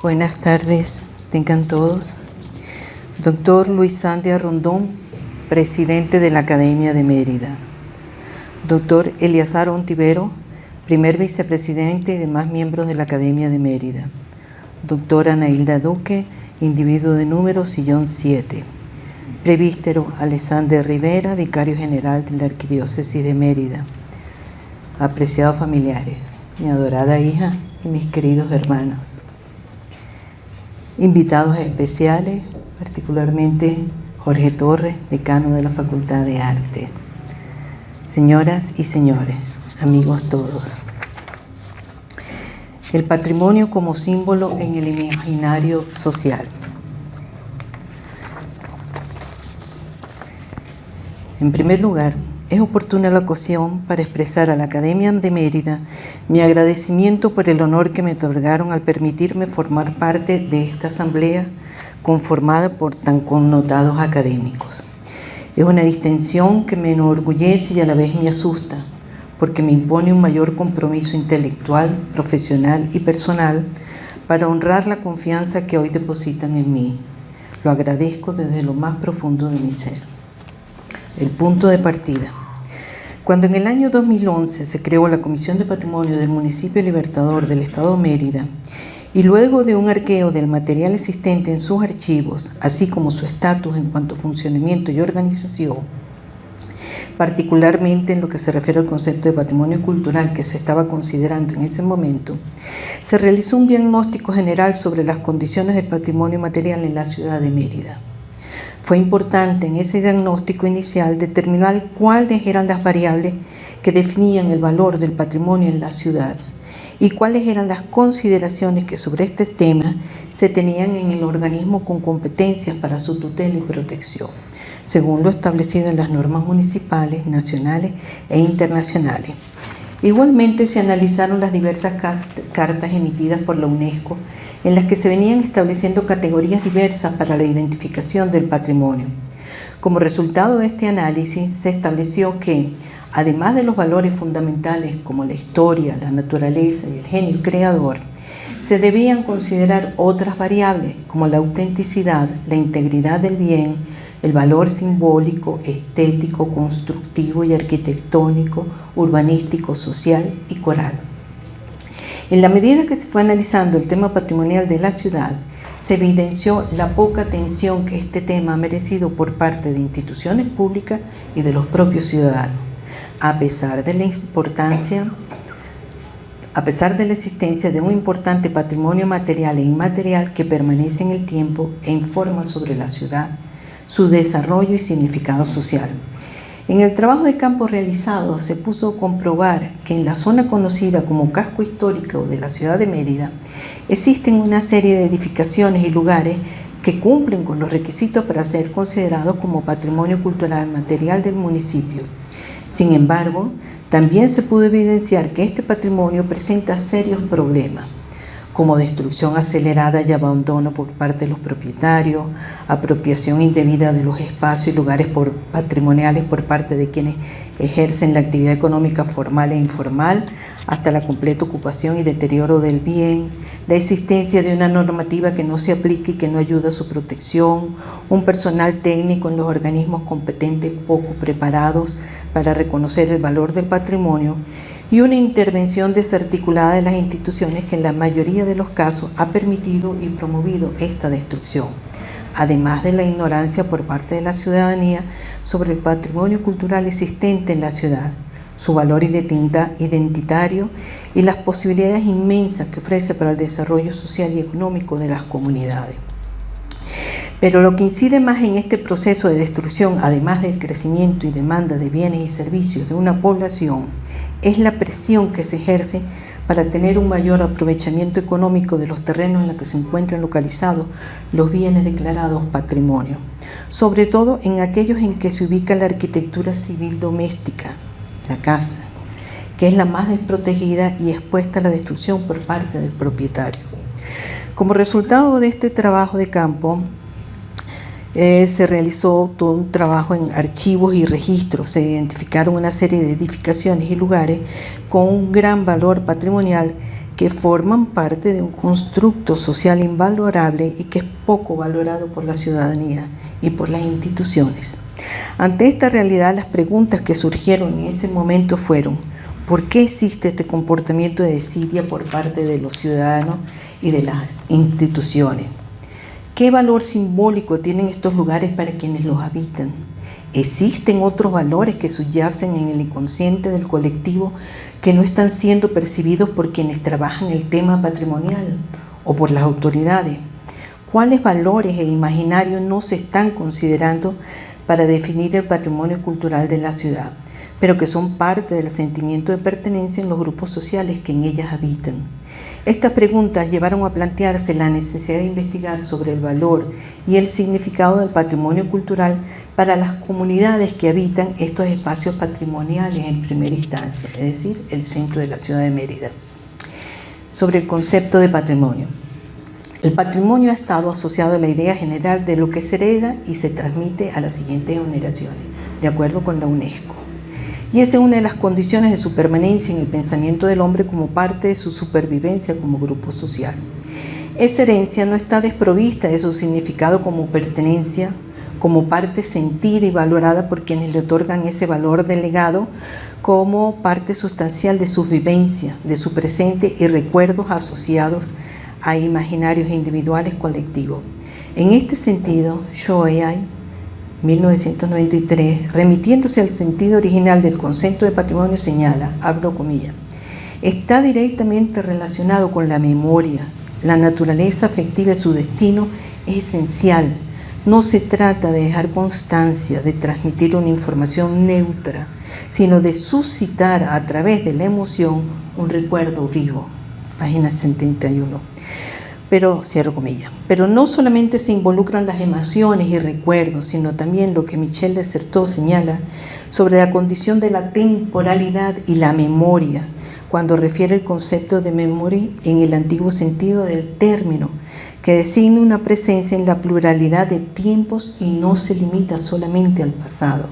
Buenas tardes, tengan todos. Doctor Luis Sandia Rondón, presidente de la Academia de Mérida. Doctor Eliazar Ontivero, primer vicepresidente y demás miembros de la Academia de Mérida. Doctora Anailda Duque, individuo de número sillón 7. Presbítero Alexander Rivera, vicario general de la Arquidiócesis de Mérida. Apreciados familiares, mi adorada hija y mis queridos hermanos. Invitados especiales, particularmente Jorge Torres, decano de la Facultad de Arte. Señoras y señores, amigos todos. El patrimonio como símbolo en el imaginario social. En primer lugar, es oportuna la ocasión para expresar a la Academia de Mérida mi agradecimiento por el honor que me otorgaron al permitirme formar parte de esta asamblea conformada por tan connotados académicos. Es una distinción que me enorgullece y a la vez me asusta, porque me impone un mayor compromiso intelectual, profesional y personal para honrar la confianza que hoy depositan en mí. Lo agradezco desde lo más profundo de mi ser. El punto de partida. Cuando en el año 2011 se creó la Comisión de Patrimonio del Municipio Libertador del Estado de Mérida, y luego de un arqueo del material existente en sus archivos, así como su estatus en cuanto a funcionamiento y organización, particularmente en lo que se refiere al concepto de patrimonio cultural que se estaba considerando en ese momento, se realizó un diagnóstico general sobre las condiciones del patrimonio material en la ciudad de Mérida. Fue importante en ese diagnóstico inicial determinar cuáles eran las variables que definían el valor del patrimonio en la ciudad y cuáles eran las consideraciones que sobre este tema se tenían en el organismo con competencias para su tutela y protección, según lo establecido en las normas municipales, nacionales e internacionales. Igualmente se analizaron las diversas cartas emitidas por la UNESCO en las que se venían estableciendo categorías diversas para la identificación del patrimonio. Como resultado de este análisis, se estableció que, además de los valores fundamentales como la historia, la naturaleza y el genio creador, se debían considerar otras variables como la autenticidad, la integridad del bien, el valor simbólico, estético, constructivo y arquitectónico, urbanístico, social y coral. En la medida que se fue analizando el tema patrimonial de la ciudad, se evidenció la poca atención que este tema ha merecido por parte de instituciones públicas y de los propios ciudadanos, a pesar de la existencia de un importante patrimonio material e inmaterial que permanece en el tiempo e informa sobre la ciudad, su desarrollo y significado social. En el trabajo de campo realizado se pudo comprobar que en la zona conocida como casco histórico de la ciudad de Mérida existen una serie de edificaciones y lugares que cumplen con los requisitos para ser considerados como patrimonio cultural material del municipio. Sin embargo, también se pudo evidenciar que este patrimonio presenta serios problemas, como destrucción acelerada y abandono por parte de los propietarios, apropiación indebida de los espacios y lugares patrimoniales por parte de quienes ejercen la actividad económica formal e informal, hasta la completa ocupación y deterioro del bien, la existencia de una normativa que no se aplica y que no ayuda a su protección, un personal técnico en los organismos competentes poco preparados para reconocer el valor del patrimonio, y una intervención desarticulada de las instituciones que en la mayoría de los casos ha permitido y promovido esta destrucción, además de la ignorancia por parte de la ciudadanía sobre el patrimonio cultural existente en la ciudad, su valor identitario y las posibilidades inmensas que ofrece para el desarrollo social y económico de las comunidades. Pero lo que incide más en este proceso de destrucción, además del crecimiento y demanda de bienes y servicios de una población, es la presión que se ejerce para tener un mayor aprovechamiento económico de los terrenos en los que se encuentran localizados los bienes declarados patrimonio, sobre todo en aquellos en que se ubica la arquitectura civil doméstica, la casa, que es la más desprotegida y expuesta a la destrucción por parte del propietario. Como resultado de este trabajo de campo, se realizó todo un trabajo en archivos y registros, se identificaron una serie de edificaciones y lugares con un gran valor patrimonial que forman parte de un constructo social invalorable y que es poco valorado por la ciudadanía y por las instituciones. Ante esta realidad, las preguntas que surgieron en ese momento fueron: ¿por qué existe este comportamiento de desidia por parte de los ciudadanos y de las instituciones? ¿Qué valor simbólico tienen estos lugares para quienes los habitan? ¿Existen otros valores que subyacen en el inconsciente del colectivo que no están siendo percibidos por quienes trabajan el tema patrimonial o por las autoridades? ¿Cuáles valores e imaginarios no se están considerando para definir el patrimonio cultural de la ciudad, pero que son parte del sentimiento de pertenencia en los grupos sociales que en ellas habitan? Estas preguntas llevaron a plantearse la necesidad de investigar sobre el valor y el significado del patrimonio cultural para las comunidades que habitan estos espacios patrimoniales en primera instancia, es decir, el centro de la ciudad de Mérida. Sobre el concepto de patrimonio. El patrimonio ha estado asociado a la idea general de lo que se hereda y se transmite a las siguientes generaciones, de acuerdo con la UNESCO. Y esa es una de las condiciones de su permanencia en el pensamiento del hombre como parte de su supervivencia como grupo social. Esa herencia no está desprovista de su significado como pertenencia, como parte sentida y valorada por quienes le otorgan ese valor delegado como parte sustancial de sus vivencias, de su presente y recuerdos asociados a imaginarios individuales colectivos. En este sentido, Shoei 1993, remitiéndose al sentido original del concepto de patrimonio, señala, abro comillas, está directamente relacionado con la memoria. La naturaleza afectiva de su destino es esencial. No se trata de dejar constancia, de transmitir una información neutra, sino de suscitar a través de la emoción un recuerdo vivo. Página 71. Pero, cierro comillas, pero no solamente se involucran las emociones y recuerdos, sino también lo que Michel de Certeau señala sobre la condición de la temporalidad y la memoria, cuando refiere el concepto de memoria en el antiguo sentido del término, que designa una presencia en la pluralidad de tiempos y no se limita solamente al pasado.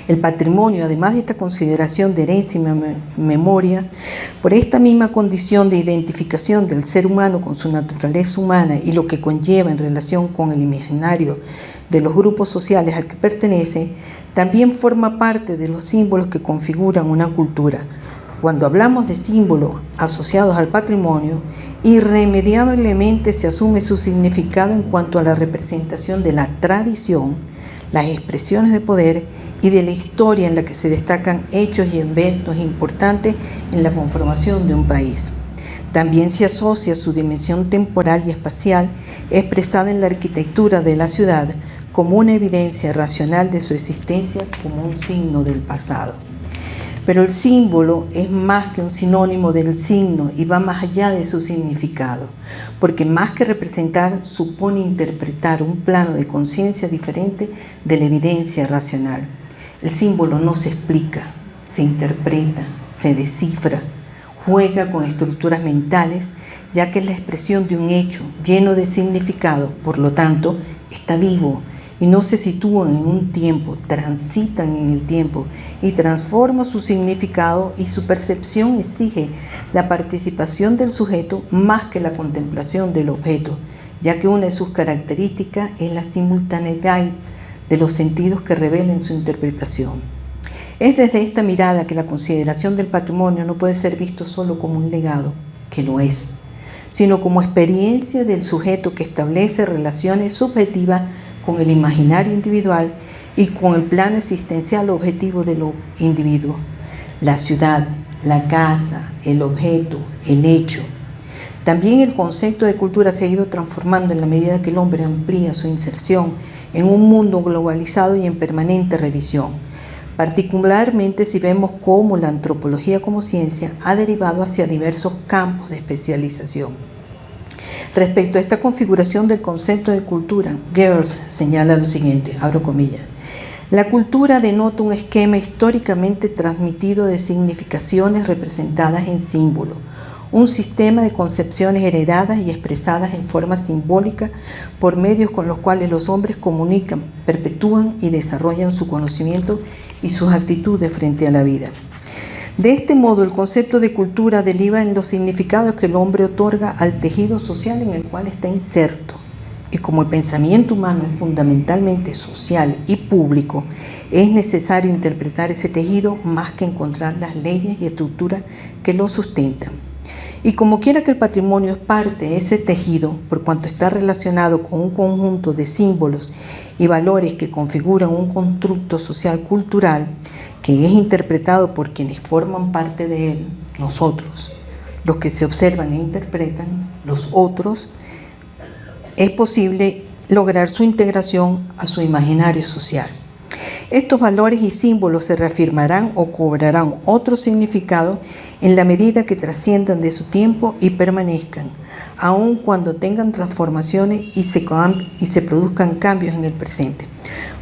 El patrimonio, además de esta consideración de herencia y memoria, por esta misma condición de identificación del ser humano con su naturaleza humana y lo que conlleva en relación con el imaginario de los grupos sociales al que pertenece, también forma parte de los símbolos que configuran una cultura. Cuando hablamos de símbolos asociados al patrimonio, irremediablemente se asume su significado en cuanto a la representación de la tradición, las expresiones de poder y de la historia en la que se destacan hechos y eventos importantes en la conformación de un país. También se asocia su dimensión temporal y espacial expresada en la arquitectura de la ciudad como una evidencia racional de su existencia como un signo del pasado. Pero el símbolo es más que un sinónimo del signo y va más allá de su significado, porque más que representar supone interpretar un plano de conciencia diferente de la evidencia racional. El símbolo no se explica, se interpreta, se descifra, juega con estructuras mentales, ya que es la expresión de un hecho lleno de significado, por lo tanto, está vivo y no se sitúan en un tiempo, transitan en el tiempo y transforma su significado, y su percepción exige la participación del sujeto más que la contemplación del objeto, ya que una de sus características es la simultaneidad de los sentidos que revelan su interpretación. Es desde esta mirada que la consideración del patrimonio no puede ser visto solo como un legado, que lo es, sino como experiencia del sujeto que establece relaciones subjetivas con el imaginario individual y con el plano existencial objetivo de los individuos. La ciudad, la casa, el objeto, el hecho. También el concepto de cultura se ha ido transformando en la medida que el hombre amplía su inserción en un mundo globalizado y en permanente revisión, particularmente si vemos cómo la antropología como ciencia ha derivado hacia diversos campos de especialización. Respecto a esta configuración del concepto de cultura, Geertz señala lo siguiente, abro comillas: la cultura denota un esquema históricamente transmitido de significaciones representadas en símbolos, un sistema de concepciones heredadas y expresadas en forma simbólica por medios con los cuales los hombres comunican, perpetúan y desarrollan su conocimiento y sus actitudes frente a la vida. De este modo, el concepto de cultura deriva en los significados que el hombre otorga al tejido social en el cual está inserto. Y como el pensamiento humano es fundamentalmente social y público, es necesario interpretar ese tejido más que encontrar las leyes y estructuras que lo sustentan. Y como quiera que el patrimonio es parte de ese tejido, por cuanto está relacionado con un conjunto de símbolos y valores que configuran un constructo social cultural, que es interpretado por quienes forman parte de él, nosotros, los que se observan e interpretan, los otros, es posible lograr su integración a su imaginario social. Estos valores y símbolos se reafirmarán o cobrarán otro significado en la medida que trasciendan de su tiempo y permanezcan, aun cuando tengan transformaciones y se produzcan cambios en el presente.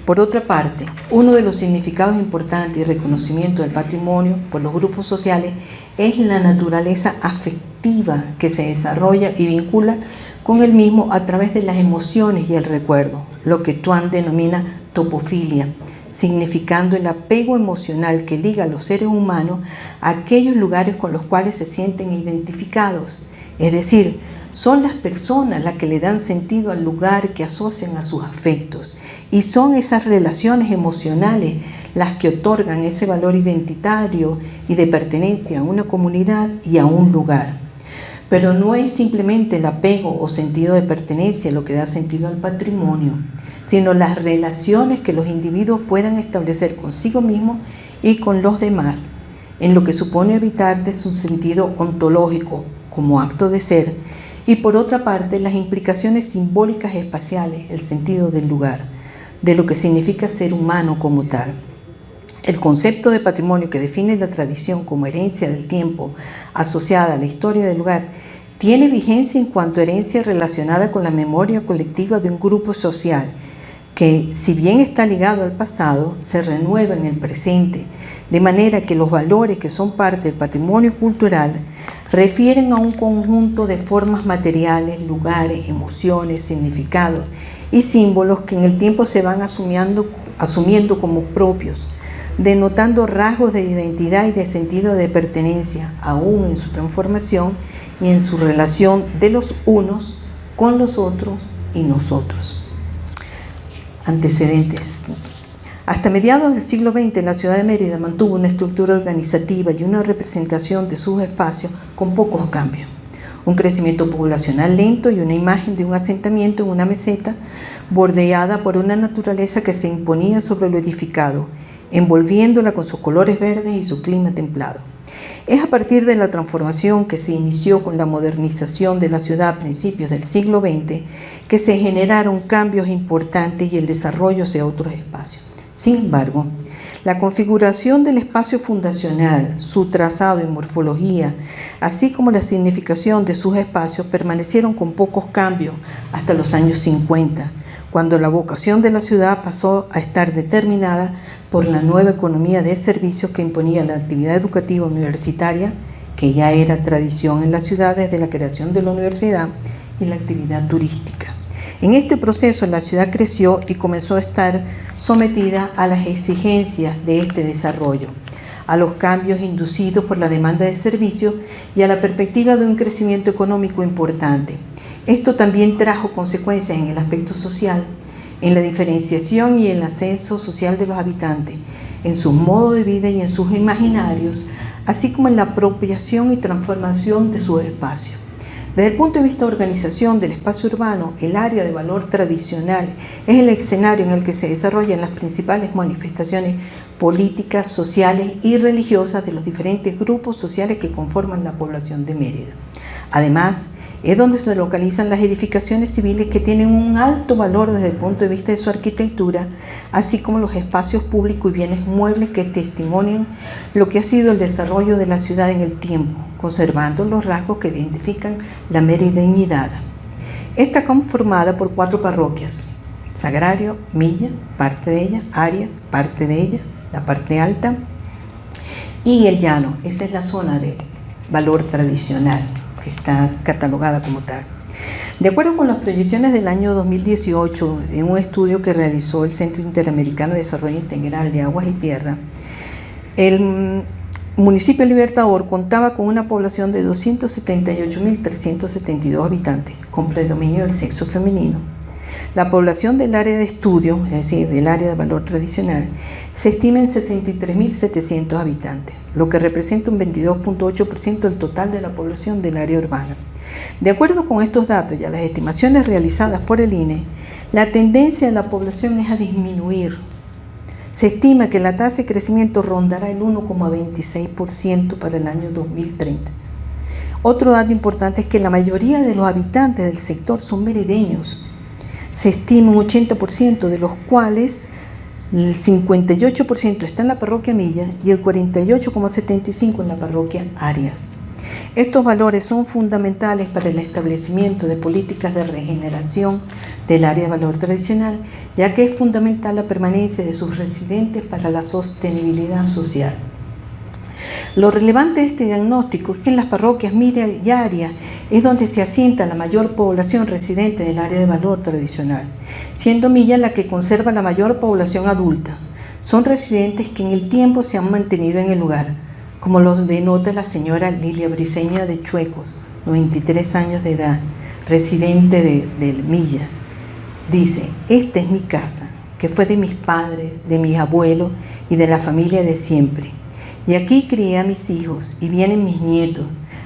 Por otra parte, uno de los significados importantes y reconocimiento del patrimonio por los grupos sociales es la naturaleza afectiva que se desarrolla y vincula con el mismo a través de las emociones y el recuerdo, lo que Tuan denomina topofilia, significando el apego emocional que liga a los seres humanos a aquellos lugares con los cuales se sienten identificados. Es decir, son las personas las que le dan sentido al lugar que asocian a sus afectos, y son esas relaciones emocionales las que otorgan ese valor identitario y de pertenencia a una comunidad y a un lugar. Pero no es simplemente el apego o sentido de pertenencia lo que da sentido al patrimonio, sino las relaciones que los individuos puedan establecer consigo mismos y con los demás, en lo que supone habitar de su sentido ontológico como acto de ser, y por otra parte las implicaciones simbólicas espaciales, el sentido del lugar, de lo que significa ser humano como tal. El concepto de patrimonio que define la tradición como herencia del tiempo asociada a la historia del lugar tiene vigencia en cuanto a herencia relacionada con la memoria colectiva de un grupo social que, si bien está ligado al pasado, se renueva en el presente, de manera que los valores que son parte del patrimonio cultural refieren a un conjunto de formas materiales, lugares, emociones, significados y símbolos que en el tiempo se van asumiendo como propios, denotando rasgos de identidad y de sentido de pertenencia, aún en su transformación y en su relación de los unos con los otros y nosotros. Antecedentes. Hasta mediados del siglo XX, la ciudad de Mérida mantuvo una estructura organizativa y una representación de sus espacios con pocos cambios. Un crecimiento poblacional lento y una imagen de un asentamiento en una meseta bordeada por una naturaleza que se imponía sobre lo edificado, envolviéndola con sus colores verdes y su clima templado. Es a partir de la transformación que se inició con la modernización de la ciudad a principios del siglo XX que se generaron cambios importantes y el desarrollo hacia otros espacios. Sin embargo, la configuración del espacio fundacional, su trazado y morfología, así como la significación de sus espacios permanecieron con pocos cambios hasta los años 50, cuando la vocación de la ciudad pasó a estar determinada por la nueva economía de servicios que imponía la actividad educativa universitaria, que ya era tradición en la ciudad desde la creación de la universidad, y la actividad turística. En este proceso la ciudad creció y comenzó a estar sometida a las exigencias de este desarrollo, a los cambios inducidos por la demanda de servicios y a la perspectiva de un crecimiento económico importante. Esto también trajo consecuencias en el aspecto social, en la diferenciación y el ascenso social de los habitantes, en sus modos de vida y en sus imaginarios, así como en la apropiación y transformación de sus espacios. Desde el punto de vista de organización del espacio urbano, el área de valor tradicional es el escenario en el que se desarrollan las principales manifestaciones políticas, sociales y religiosas de los diferentes grupos sociales que conforman la población de Mérida. Además, es donde se localizan las edificaciones civiles que tienen un alto valor desde el punto de vista de su arquitectura, así como los espacios públicos y bienes muebles que testimonian lo que ha sido el desarrollo de la ciudad en el tiempo, conservando los rasgos que identifican la merideñidad. Está conformada por 4 parroquias: Sagrario, Milla, parte de ella; Arias, parte de ella, la parte alta, y El Llano. Esa es la zona de valor tradicional, que está catalogada como tal. De acuerdo con las proyecciones del año 2018, en un estudio que realizó el Centro Interamericano de Desarrollo Integral de Aguas y Tierra, municipio Libertador contaba con una población de 278.372 habitantes, con predominio del sexo femenino. La población del área de estudio, es decir, del área de valor tradicional, se estima en 63.700 habitantes, lo que representa un 22.8% del total de la población del área urbana. De acuerdo con estos datos y a las estimaciones realizadas por el INE, la tendencia de la población es a disminuir. Se estima que la tasa de crecimiento rondará el 1,26% para el año 2030. Otro dato importante es que la mayoría de los habitantes del sector son merideños. Se estima un 80%, de los cuales el 58% está en la parroquia Milla y el 48,75% en la parroquia Arias. Estos valores son fundamentales para el establecimiento de políticas de regeneración del área de valor tradicional, ya que es fundamental la permanencia de sus residentes para la sostenibilidad social. Lo relevante de este diagnóstico es que en las parroquias Milla y Arias es donde se asienta la mayor población residente del área de valor tradicional, siendo Milla la que conserva la mayor población adulta. Son residentes que en el tiempo se han mantenido en el lugar, como lo denota la señora Lilia Briceña de Chuecos, 93 años de edad, residente de Milla. Dice: esta es mi casa, que fue de mis padres, de mis abuelos y de la familia de siempre. Y aquí crié a mis hijos y vienen mis nietos.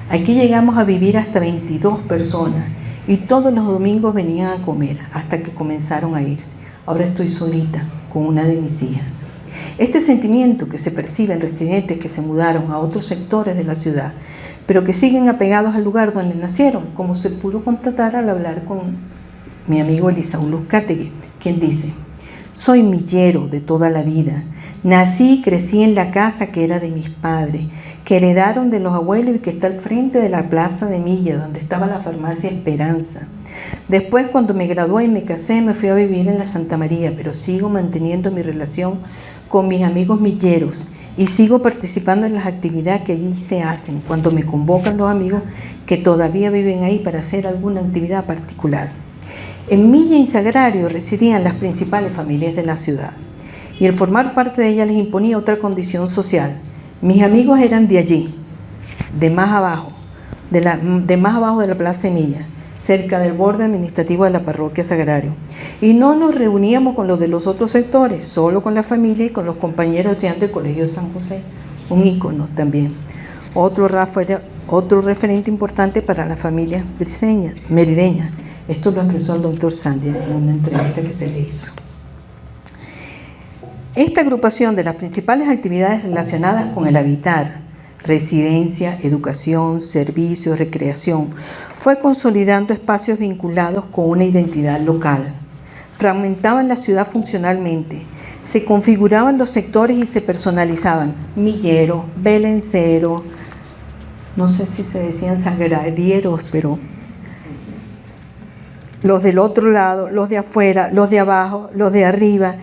Aquí llegamos a vivir hasta 22 personas y todos los domingos venían a comer hasta que comenzaron a irse. Ahora estoy solita con una de mis hijas. Este sentimiento que se percibe en residentes que se mudaron a otros sectores de la ciudad, pero que siguen apegados al lugar donde nacieron, como se pudo constatar al hablar con mi amigo Elisaú Luzcategui, quien dice: soy millero de toda la vida. Nací y crecí en la casa que era de mis padres, que heredaron de los abuelos y que está al frente de la plaza de Milla, donde estaba la farmacia Esperanza. Después, cuando me gradué y me casé, me fui a vivir en la Santa María, pero sigo manteniendo mi relación con mis amigos milleros y sigo participando en las actividades que allí se hacen cuando me convocan los amigos que todavía viven ahí para hacer alguna actividad particular. En Milla y Sagrario residían las principales familias de la ciudad y el formar parte de ellas les imponía otra condición social. Mis amigos eran de allí, de más abajo de la plaza de Milla, cerca del borde administrativo de la parroquia Sagrario. Y no nos reuníamos con los de los otros sectores, solo con la familia y con los compañeros estudiantes del Colegio de San José, un ícono también. Otro referente importante para la familia merideña. Esto lo expresó el doctor Sandia en una entrevista que se le hizo. Esta agrupación de las principales actividades relacionadas con el habitar, residencia, educación, servicios, recreación, fue consolidando espacios vinculados con una identidad local. Fragmentaban la ciudad funcionalmente, se configuraban los sectores y se personalizaban. Millero, belencero, no sé si se decían sagrarieros, pero los del otro lado, los de afuera, los de abajo, los de arriba.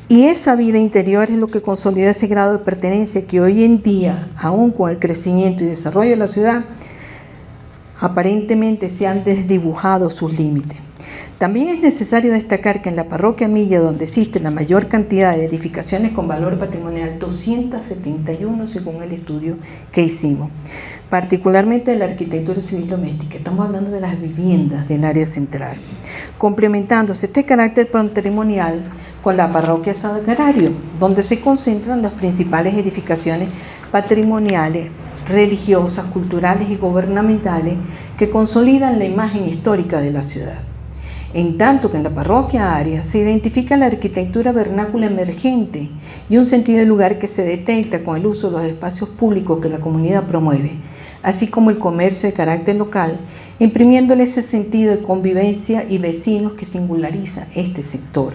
Y esa vida interior es lo que consolida ese grado de pertenencia que hoy en día, aún con el crecimiento y desarrollo de la ciudad, aparentemente se han desdibujado sus límites. También es necesario destacar que en la parroquia Milla, donde existe la mayor cantidad de edificaciones con valor patrimonial, 271 según el estudio que hicimos, particularmente de la arquitectura civil doméstica, estamos hablando de las viviendas del área central, complementándose este carácter patrimonial con la parroquia Sagrario, donde se concentran las principales edificaciones patrimoniales, religiosas, culturales y gubernamentales que consolidan la imagen histórica de la ciudad. En tanto que en la parroquia Arias se identifica la arquitectura vernácula emergente y un sentido de lugar que se detecta con el uso de los espacios públicos que la comunidad promueve, así como el comercio de carácter local, imprimiéndole ese sentido de convivencia y vecinos que singulariza este sector.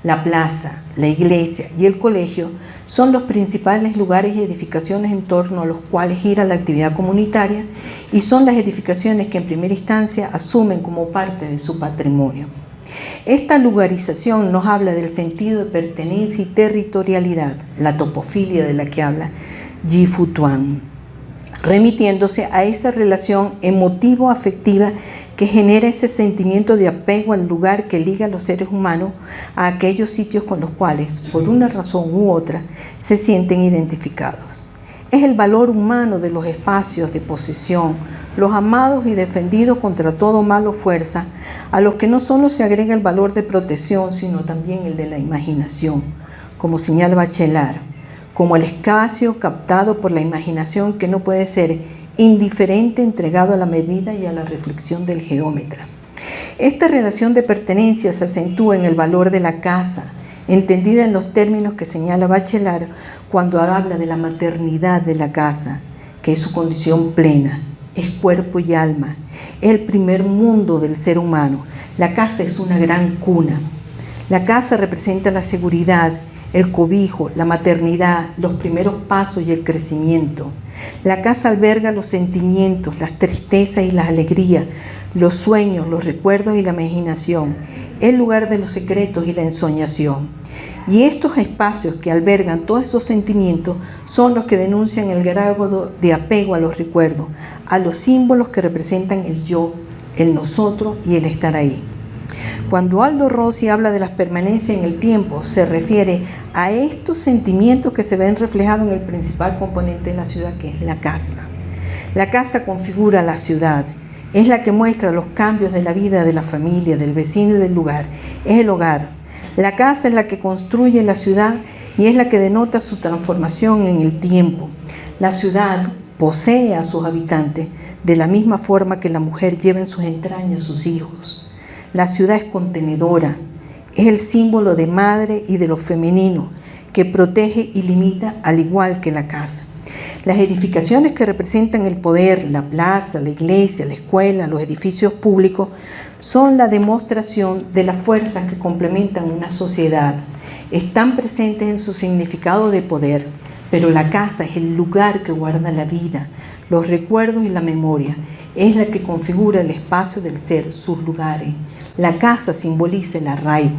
La plaza, la iglesia y el colegio son los principales lugares y edificaciones en torno a los cuales gira la actividad comunitaria y son las edificaciones que en primera instancia asumen como parte de su patrimonio. Esta lugarización nos habla del sentido de pertenencia y territorialidad, la topofilia de la que habla Yi-Fu Tuan, remitiéndose a esa relación emotivo-afectiva que genera ese sentimiento de apego al lugar que liga a los seres humanos a aquellos sitios con los cuales, por una razón u otra, se sienten identificados. Es el valor humano de los espacios de posesión, los amados y defendidos contra todo mal o fuerza, a los que no solo se agrega el valor de protección, sino también el de la imaginación, como señala Bachelard, como el espacio captado por la imaginación que no puede ser indiferente, entregado a la medida y a la reflexión del geómetra. Esta relación de pertenencia se acentúa en el valor de la casa, entendida en los términos que señala Bachelard cuando habla de la maternidad de la casa, que es su condición plena, es cuerpo y alma, es el primer mundo del ser humano. La casa es una gran cuna. La casa representa la seguridad, el cobijo, la maternidad, los primeros pasos y el crecimiento. La casa alberga los sentimientos, las tristezas y las alegrías, los sueños, los recuerdos y la imaginación, el lugar de los secretos y la ensoñación. Y estos espacios que albergan todos esos sentimientos son los que denuncian el grado de apego a los recuerdos, a los símbolos que representan el yo, el nosotros y el estar ahí. Cuando Aldo Rossi habla de las permanencias en el tiempo, se refiere a estos sentimientos que se ven reflejados en el principal componente de la ciudad, que es la casa. La casa configura la ciudad. Es la que muestra los cambios de la vida de la familia, del vecino y del lugar. Es el hogar. La casa es la que construye la ciudad y es la que denota su transformación en el tiempo. La ciudad posee a sus habitantes de la misma forma que la mujer lleva en sus entrañas a sus hijos. La ciudad es contenedora, es el símbolo de madre y de lo femenino, que protege y limita al igual que la casa. Las edificaciones que representan el poder, la plaza, la iglesia, la escuela, los edificios públicos, son la demostración de las fuerzas que complementan una sociedad. Están presentes en su significado de poder, pero la casa es el lugar que guarda la vida, los recuerdos y la memoria. Es la que configura el espacio del ser, sus lugares. La casa simboliza el arraigo.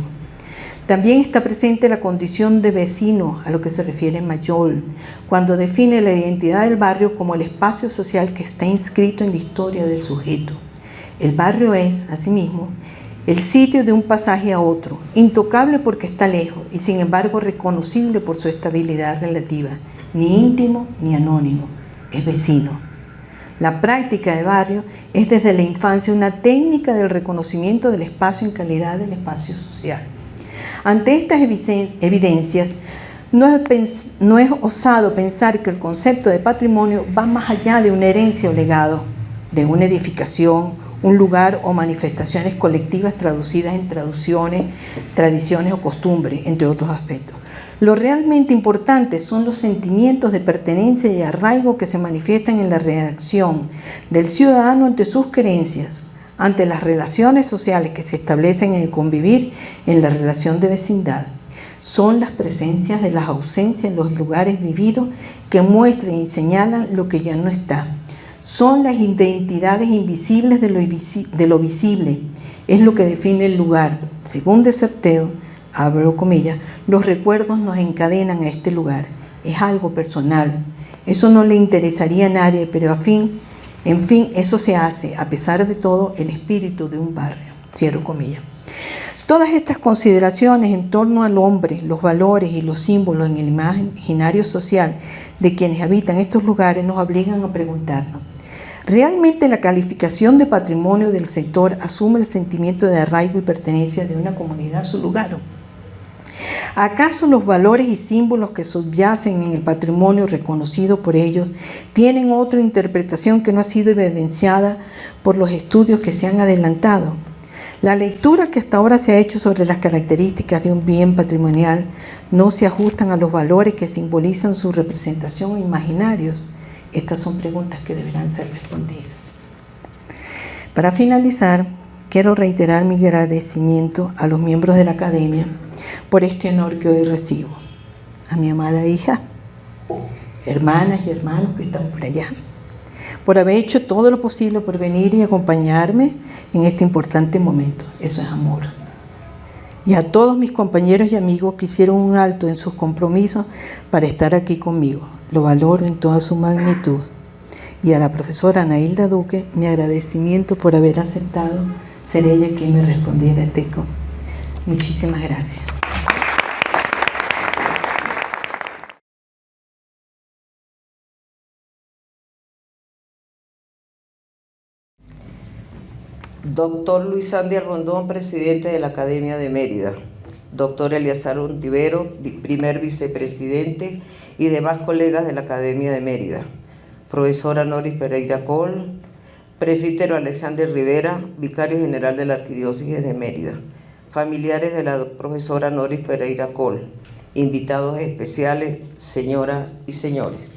También está presente la condición de vecino, a lo que se refiere Mayol, cuando define la identidad del barrio como el espacio social que está inscrito en la historia del sujeto. El barrio es, asimismo, el sitio de un pasaje a otro, intocable porque está lejos y sin embargo reconocible por su estabilidad relativa, ni íntimo ni anónimo, es vecino. La práctica del barrio es desde la infancia una técnica del reconocimiento del espacio en calidad del espacio social. Ante estas evidencias, no es osado pensar que el concepto de patrimonio va más allá de una herencia o legado, de una edificación, un lugar o manifestaciones colectivas traducidas en tradiciones o costumbres, entre otros aspectos. Lo realmente importante son los sentimientos de pertenencia y arraigo que se manifiestan en la reacción del ciudadano ante sus creencias, ante las relaciones sociales que se establecen en el convivir en la relación de vecindad. Son las presencias de las ausencias en los lugares vividos que muestran y señalan lo que ya no está. Son las identidades invisibles de lo visible. Es lo que define el lugar. Según Deserteo, abro comillas, los recuerdos nos encadenan a este lugar. Es algo personal. Eso no le interesaría a nadie, pero en fin, eso se hace, a pesar de todo, el espíritu de un barrio. Cierro comillas. Todas estas consideraciones en torno al hombre, los valores y los símbolos en el imaginario social de quienes habitan estos lugares nos obligan a preguntarnos: ¿realmente la calificación de patrimonio del sector asume el sentimiento de arraigo y pertenencia de una comunidad a su lugar? ¿Acaso los valores y símbolos que subyacen en el patrimonio reconocido por ellos tienen otra interpretación que no ha sido evidenciada por los estudios que se han adelantado? La lectura que hasta ahora se ha hecho sobre las características de un bien patrimonial no se ajustan a los valores que simbolizan su representación imaginarios. Estas son preguntas que deberán ser respondidas. Para finalizar, quiero reiterar mi agradecimiento a los miembros de la Academia por este honor que hoy recibo. A mi amada hija, hermanas y hermanos que están por allá, por haber hecho todo lo posible por venir y acompañarme en este importante momento. Eso es amor. Y a todos mis compañeros y amigos que hicieron un alto en sus compromisos para estar aquí conmigo. Lo valoro en toda su magnitud. Y a la profesora Ana Hilda Duque, mi agradecimiento por haber aceptado ser ella quien me respondiera este eco. Muchísimas gracias. Doctor Luis Sandy Rondón, presidente de la Academia de Mérida. Doctor Eleazar Ontivero, primer vicepresidente, y demás colegas de la Academia de Mérida. Profesora Noris Pereira Col, presbítero Alexander Rivera, vicario general de la Arquidiócesis de Mérida. Familiares de la profesora Noris Pereira Col, invitados especiales, señoras y señores.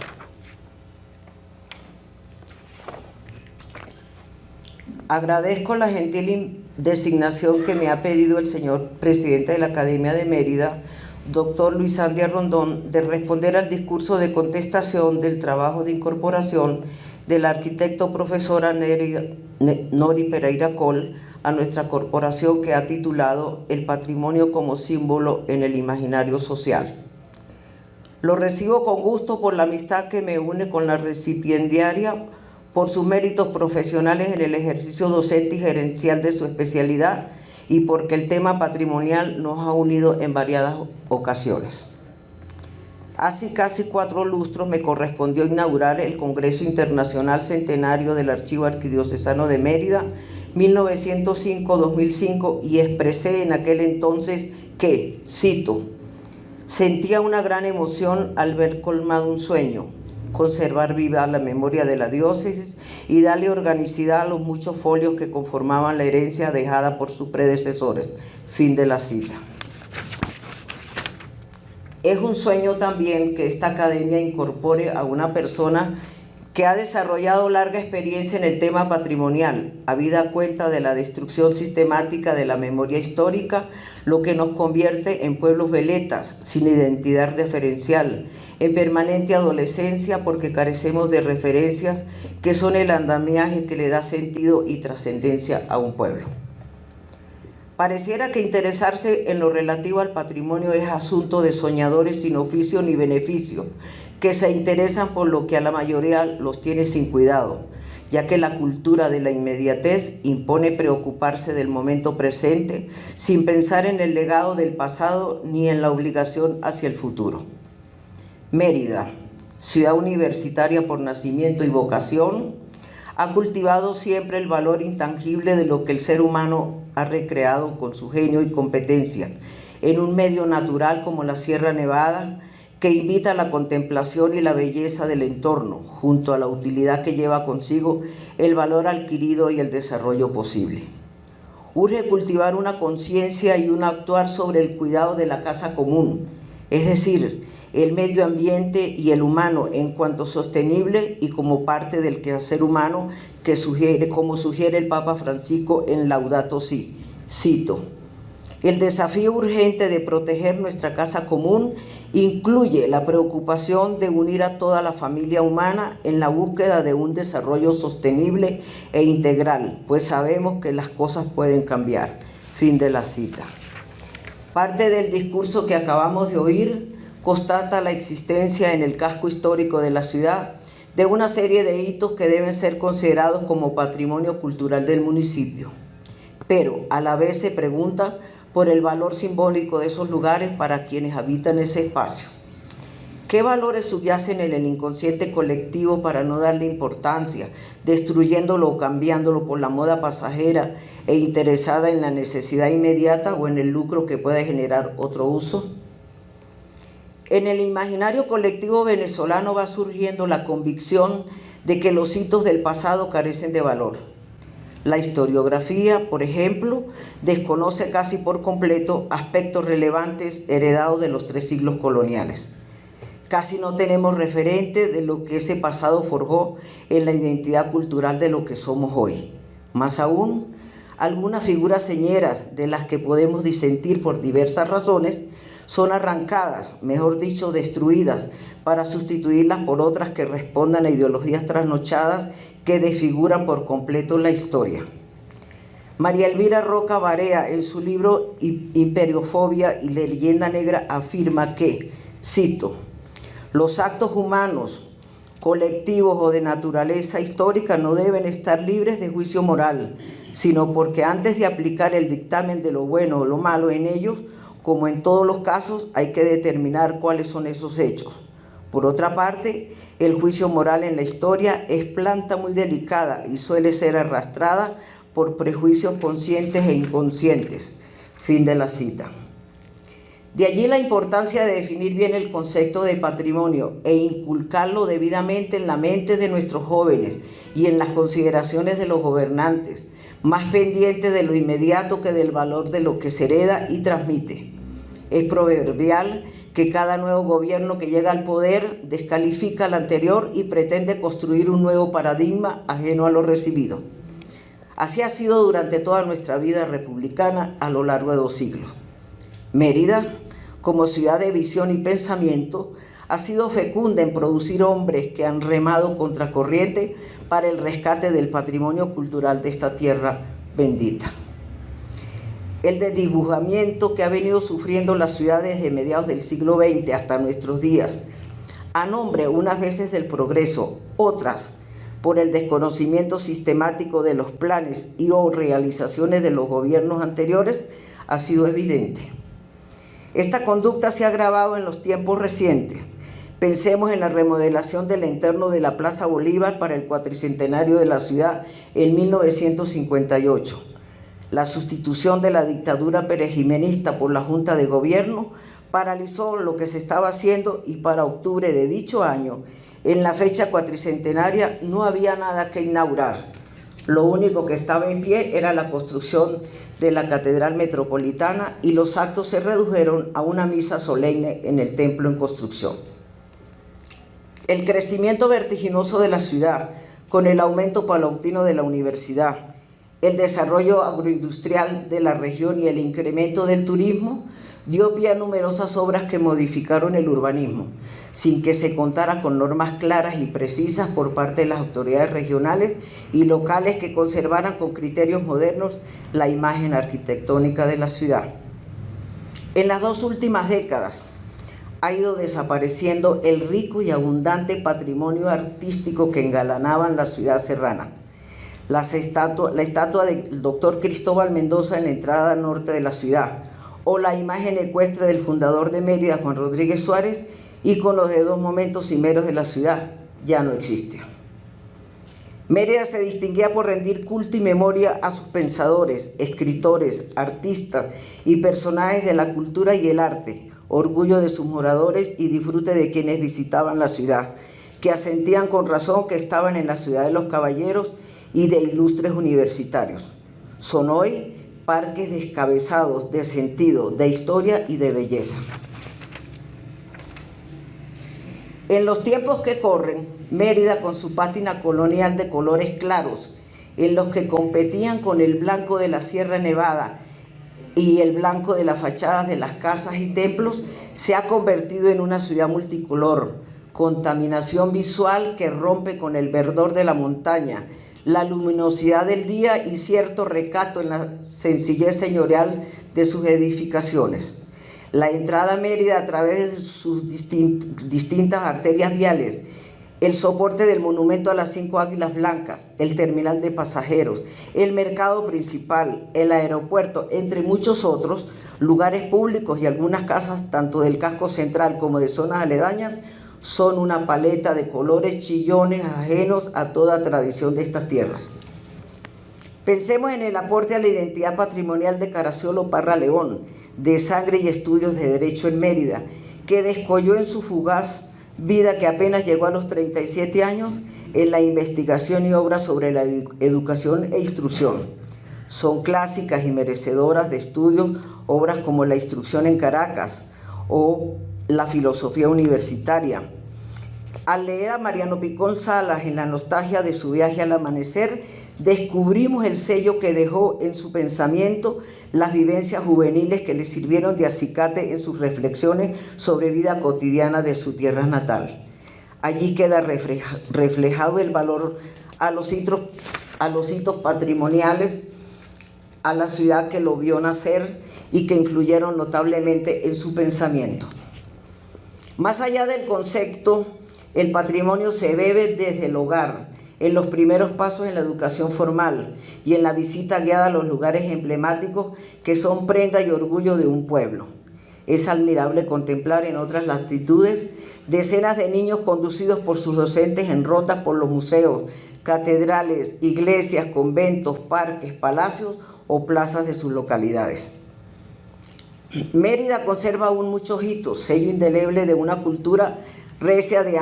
Agradezco la gentil designación que me ha pedido el señor presidente de la Academia de Mérida, doctor Luis Sandy Rondón, de responder al discurso de contestación del trabajo de incorporación del arquitecto profesora Nori Pereira Col a nuestra corporación, que ha titulado El patrimonio como símbolo en el imaginario social. Lo recibo con gusto por la amistad que me une con la recipiendaria, por sus méritos profesionales en el ejercicio docente y gerencial de su especialidad y porque el tema patrimonial nos ha unido en variadas ocasiones. Hace casi 4 lustros me correspondió inaugurar el Congreso Internacional Centenario del Archivo Arquidiocesano de Mérida, 1905-2005, y expresé en aquel entonces que, cito, sentía una gran emoción al ver colmado un sueño, conservar viva la memoria de la diócesis y darle organicidad a los muchos folios que conformaban la herencia dejada por sus predecesores. Fin de la cita. Es un sueño también que esta academia incorpore a una persona que ha desarrollado larga experiencia en el tema patrimonial, habida cuenta de la destrucción sistemática de la memoria histórica, lo que nos convierte en pueblos veletas, sin identidad referencial, en permanente adolescencia porque carecemos de referencias que son el andamiaje que le da sentido y trascendencia a un pueblo. Pareciera que interesarse en lo relativo al patrimonio es asunto de soñadores sin oficio ni beneficio, que se interesan por lo que a la mayoría los tiene sin cuidado, ya que la cultura de la inmediatez impone preocuparse del momento presente sin pensar en el legado del pasado ni en la obligación hacia el futuro. Mérida, ciudad universitaria por nacimiento y vocación, ha cultivado siempre el valor intangible de lo que el ser humano ha recreado con su genio y competencia en un medio natural como la Sierra Nevada, que invita a la contemplación y la belleza del entorno, junto a la utilidad que lleva consigo el valor adquirido y el desarrollo posible. Urge cultivar una conciencia y un actuar sobre el cuidado de la casa común, es decir, el medio ambiente y el humano en cuanto sostenible y como parte del quehacer humano que como sugiere el Papa Francisco en Laudato Si. Cito, el desafío urgente de proteger nuestra casa común incluye la preocupación de unir a toda la familia humana en la búsqueda de un desarrollo sostenible e integral, pues sabemos que las cosas pueden cambiar. Fin de la cita. Parte del discurso que acabamos de oír constata la existencia en el casco histórico de la ciudad de una serie de hitos que deben ser considerados como patrimonio cultural del municipio, pero a la vez se pregunta por el valor simbólico de esos lugares para quienes habitan ese espacio. ¿Qué valores subyacen en el inconsciente colectivo para no darle importancia, destruyéndolo o cambiándolo por la moda pasajera e interesada en la necesidad inmediata o en el lucro que puede generar otro uso? En el imaginario colectivo venezolano va surgiendo la convicción de que los hitos del pasado carecen de valor. La historiografía, por ejemplo, desconoce casi por completo aspectos relevantes heredados de los 3 siglos coloniales. Casi no tenemos referente de lo que ese pasado forjó en la identidad cultural de lo que somos hoy. Más aún, algunas figuras señeras de las que podemos disentir por diversas razones son arrancadas, mejor dicho, destruidas, para sustituirlas por otras que respondan a ideologías trasnochadas que desfiguran por completo la historia. María Elvira Roca Barea, en su libro Imperiofobia y la leyenda negra, afirma que, cito, los actos humanos, colectivos o de naturaleza histórica no deben estar libres de juicio moral, sino porque antes de aplicar el dictamen de lo bueno o lo malo en ellos, como en todos los casos, hay que determinar cuáles son esos hechos. Por otra parte, el juicio moral en la historia es planta muy delicada y suele ser arrastrada por prejuicios conscientes e inconscientes. Fin de la cita. De allí la importancia de definir bien el concepto de patrimonio e inculcarlo debidamente en la mente de nuestros jóvenes y en las consideraciones de los gobernantes, más pendientes de lo inmediato que del valor de lo que se hereda y transmite. Es proverbial que cada nuevo gobierno que llega al poder descalifica al anterior y pretende construir un nuevo paradigma ajeno a lo recibido. Así ha sido durante toda nuestra vida republicana a lo largo de 2 siglos. Mérida, como ciudad de visión y pensamiento, ha sido fecunda en producir hombres que han remado contracorriente para el rescate del patrimonio cultural de esta tierra bendita. El desdibujamiento que ha venido sufriendo la ciudad desde mediados del siglo XX hasta nuestros días, a nombre unas veces del progreso, otras por el desconocimiento sistemático de los planes y o realizaciones de los gobiernos anteriores, ha sido evidente. Esta conducta se ha agravado en los tiempos recientes. Pensemos en la remodelación del entorno de la Plaza Bolívar para el cuatricentenario de la ciudad en 1958. La sustitución de la dictadura perejimenista por la Junta de Gobierno paralizó lo que se estaba haciendo y para octubre de dicho año, en la fecha cuatricentenaria, no había nada que inaugurar. Lo único que estaba en pie era la construcción de la Catedral Metropolitana y los actos se redujeron a una misa solemne en el templo en construcción. El crecimiento vertiginoso de la ciudad, con el aumento paulatino de la universidad, el desarrollo agroindustrial de la región y el incremento del turismo, dio pie a numerosas obras que modificaron el urbanismo, sin que se contara con normas claras y precisas por parte de las autoridades regionales y locales que conservaran con criterios modernos la imagen arquitectónica de la ciudad. En las 2 últimas décadas ha ido desapareciendo el rico y abundante patrimonio artístico que engalanaban la ciudad serrana. La estatua del doctor Cristóbal Mendoza en la entrada norte de la ciudad, o la imagen ecuestre del fundador de Mérida, Juan Rodríguez Suárez, íconos de 2 momentos cimeros de la ciudad, ya no existe. Mérida se distinguía por rendir culto y memoria a sus pensadores, escritores, artistas y personajes de la cultura y el arte, orgullo de sus moradores y disfrute de quienes visitaban la ciudad, que asentían con razón que estaban en la ciudad de los caballeros y de ilustres universitarios. Son hoy parques descabezados de sentido, de historia y de belleza. En los tiempos que corren, Mérida, con su pátina colonial de colores claros, en los que competían con el blanco de la Sierra Nevada y el blanco de las fachadas de las casas y templos, se ha convertido en una ciudad multicolor, contaminación visual que rompe con el verdor de la montaña, la luminosidad del día y cierto recato en la sencillez señorial de sus edificaciones. La entrada a Mérida a través de sus distintas arterias viales, el soporte del monumento a las 5 águilas blancas, el terminal de pasajeros, el mercado principal, el aeropuerto, entre muchos otros lugares públicos y algunas casas, tanto del casco central como de zonas aledañas, son una paleta de colores chillones ajenos a toda tradición de estas tierras. Pensemos en el aporte a la identidad patrimonial de Caracciolo Parra León, de Sangre y Estudios de Derecho en Mérida, que descolló en su fugaz vida, que apenas llegó a los 37 años, en la investigación y obra sobre la educación e instrucción. Son clásicas y merecedoras de estudio obras como La instrucción en Caracas o La filosofía universitaria. Al leer a Mariano Picón Salas en La nostalgia de su viaje al amanecer, descubrimos el sello que dejó en su pensamiento las vivencias juveniles que le sirvieron de acicate en sus reflexiones sobre vida cotidiana de su tierra natal. Allí queda reflejado el valor a los hitos patrimoniales, a la ciudad que lo vio nacer y que influyeron notablemente en su pensamiento. Más allá del concepto, el patrimonio se bebe desde el hogar, en los primeros pasos en la educación formal y en la visita guiada a los lugares emblemáticos que son prenda y orgullo de un pueblo. Es admirable contemplar en otras latitudes decenas de niños conducidos por sus docentes en rondas por los museos, catedrales, iglesias, conventos, parques, palacios o plazas de sus localidades. Mérida conserva aún muchos hitos, sello indeleble de una cultura recia de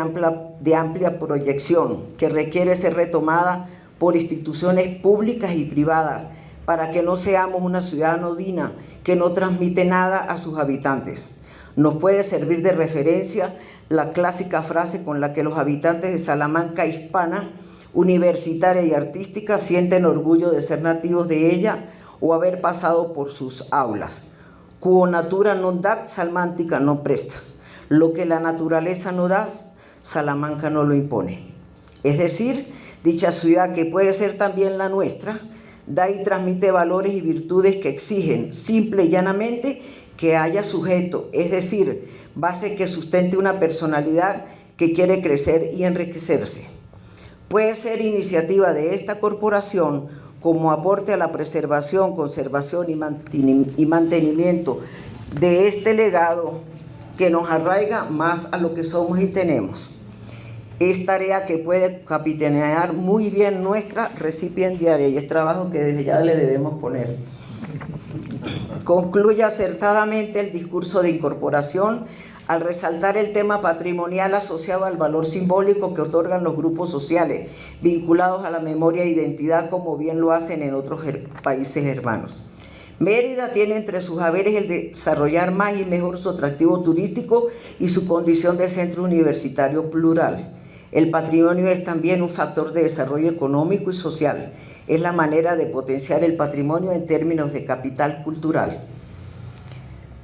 amplia proyección, que requiere ser retomada por instituciones públicas y privadas, para que no seamos una ciudad anodina que no transmite nada a sus habitantes. Nos puede servir de referencia la clásica frase con la que los habitantes de Salamanca hispana, universitaria y artística sienten orgullo de ser nativos de ella o haber pasado por sus aulas. Quo natura non dat, Salmántica no presta. Lo que la naturaleza no da, Salamanca no lo impone. Es decir, dicha ciudad, que puede ser también la nuestra, da y transmite valores y virtudes que exigen, simple y llanamente, que haya sujeto, es decir, base que sustente una personalidad que quiere crecer y enriquecerse. Puede ser iniciativa de esta corporación como aporte a la preservación, conservación y mantenimiento de este legado que nos arraiga más a lo que somos y tenemos. Es tarea que puede capitanear muy bien nuestra recipiendaria y es trabajo que desde ya le debemos poner. Concluye acertadamente el discurso de incorporación al resaltar el tema patrimonial asociado al valor simbólico que otorgan los grupos sociales vinculados a la memoria e identidad, como bien lo hacen en otros países hermanos. Mérida tiene entre sus haberes el de desarrollar más y mejor su atractivo turístico y su condición de centro universitario plural. El patrimonio es también un factor de desarrollo económico y social. Es la manera de potenciar el patrimonio en términos de capital cultural.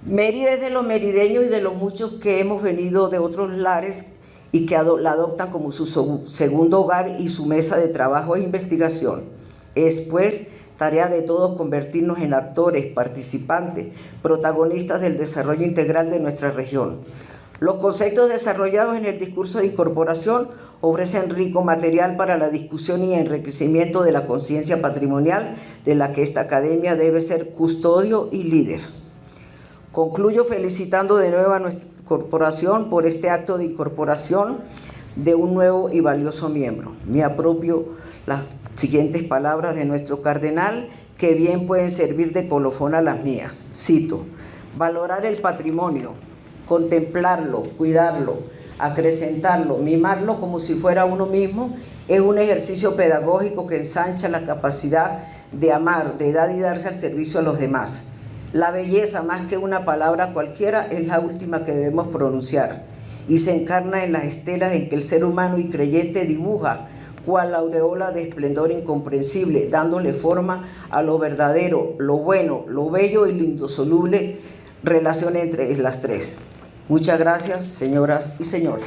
Mérida es de los merideños y de los muchos que hemos venido de otros lares y que la adoptan como su segundo hogar y su mesa de trabajo e investigación. Es, pues, tarea de todos convertirnos en actores, participantes, protagonistas del desarrollo integral de nuestra región. Los conceptos desarrollados en el discurso de incorporación ofrecen rico material para la discusión y enriquecimiento de la conciencia patrimonial de la que esta academia debe ser custodio y líder. Concluyo felicitando de nuevo a nuestra corporación por este acto de incorporación de un nuevo y valioso miembro. Me apropio las siguientes palabras de nuestro cardenal, que bien pueden servir de colofón a las mías. Cito: valorar el patrimonio, contemplarlo, cuidarlo, acrecentarlo, mimarlo como si fuera uno mismo, es un ejercicio pedagógico que ensancha la capacidad de amar, de dar y darse al servicio a los demás. La belleza, más que una palabra cualquiera, es la última que debemos pronunciar y se encarna en las estelas en que el ser humano y creyente dibuja, cual aureola de esplendor incomprensible, dándole forma a lo verdadero, lo bueno, lo bello y lo indisoluble, relación entre las tres. Muchas gracias, señoras y señores.